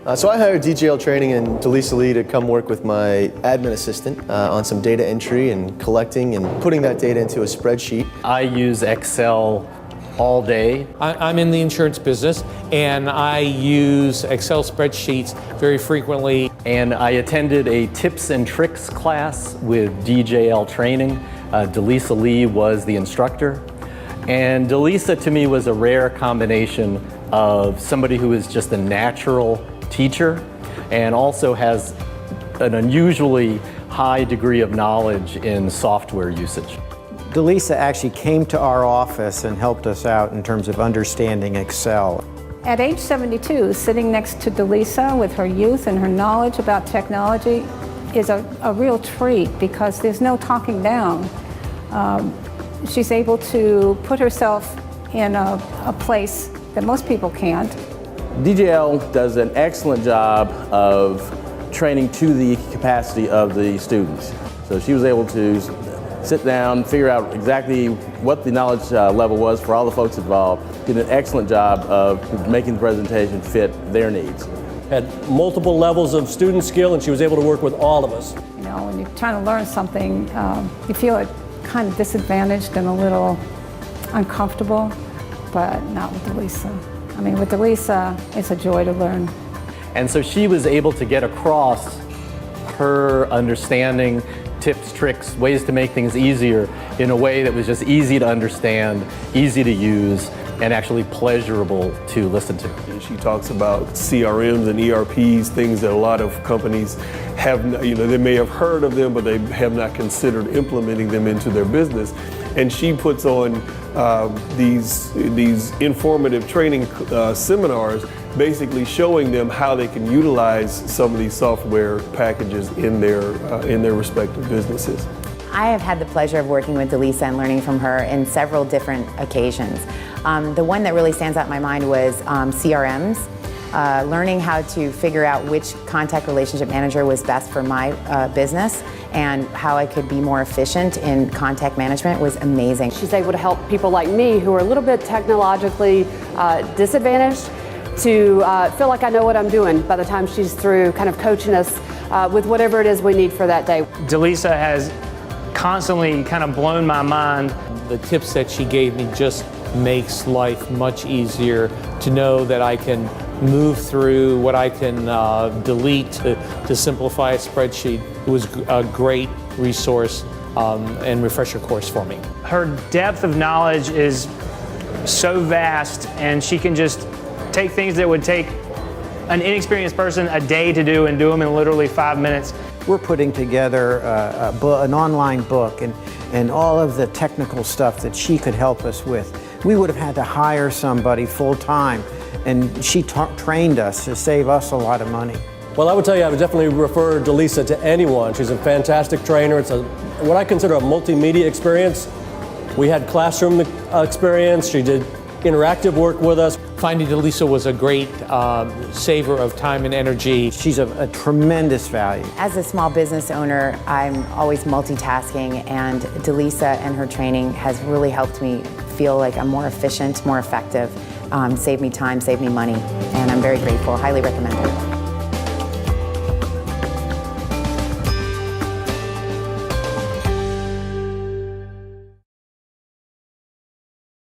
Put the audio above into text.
So I hired DJL Training and Delisa Lee to come work with my admin assistant on some data entry and collecting and putting that data into a spreadsheet. I use Excel all day. I'm in the insurance business, and I use Excel spreadsheets very frequently. And I attended a tips and tricks class with DJL Training. Delisa Lee was the instructor. And Delisa to me was a rare combination of somebody who is just a natural teacher and also has an unusually high degree of knowledge in software usage. Delisa actually came to our office and helped us out in terms of understanding Excel. At age 72, sitting next to Delisa with her youth and her knowledge about technology is a real treat because there's no talking down. She's able to put herself in a place that most people can't. DJL does an excellent job of training to the capacity of the students. So she was able to sit down, figure out exactly what the knowledge level was for all the folks involved, did an excellent job of making the presentation fit their needs. Had multiple levels of student skill, and she was able to work with all of us. You know, when you're trying to learn something, you feel it kind of disadvantaged and a little uncomfortable, but not with Delisa. I mean, with Delisa, it's a joy to learn. And so she was able to get across her understanding, tips, tricks, ways to make things easier in a way that was just easy to understand, easy to use, and actually pleasurable to listen to. And she talks about CRMs and ERPs, things that a lot of companies have, they may have heard of them, but they have not considered implementing them into their business. And she puts on these informative training seminars, basically showing them how they can utilize some of these software packages in their respective businesses. I have had the pleasure of working with Delisa and learning from her in several different occasions. The one that really stands out in my mind was CRMs. Learning how to figure out which contact relationship manager was best for my business and how I could be more efficient in contact management was amazing. She's able to help people like me who are a little bit technologically disadvantaged to feel like I know what I'm doing by the time she's through kind of coaching us with whatever it is we need for that day. Delisa has constantly kind of blown my mind. The tips that she gave me just makes life much easier to know that I can move through what I can delete to simplify a spreadsheet. It was a great resource and refresher course for me. Her depth of knowledge is so vast, and she can just take things that would take an inexperienced person a day to do and do them in literally 5 minutes. We're putting together an online book and all of the technical stuff that she could help us with. We would have had to hire somebody full-time, and she trained us to save us a lot of money. Well, I would tell you, I would definitely refer Delisa to anyone. She's a fantastic trainer. It's what I consider a multimedia experience. We had classroom experience. She did interactive work with us. Finding Delisa was a great saver of time and energy. She's a tremendous value. As a small business owner, I'm always multitasking, and Delisa and her training has really helped me feel like I'm more efficient, more effective, save me time, save me money, and I'm very grateful. Highly recommend her.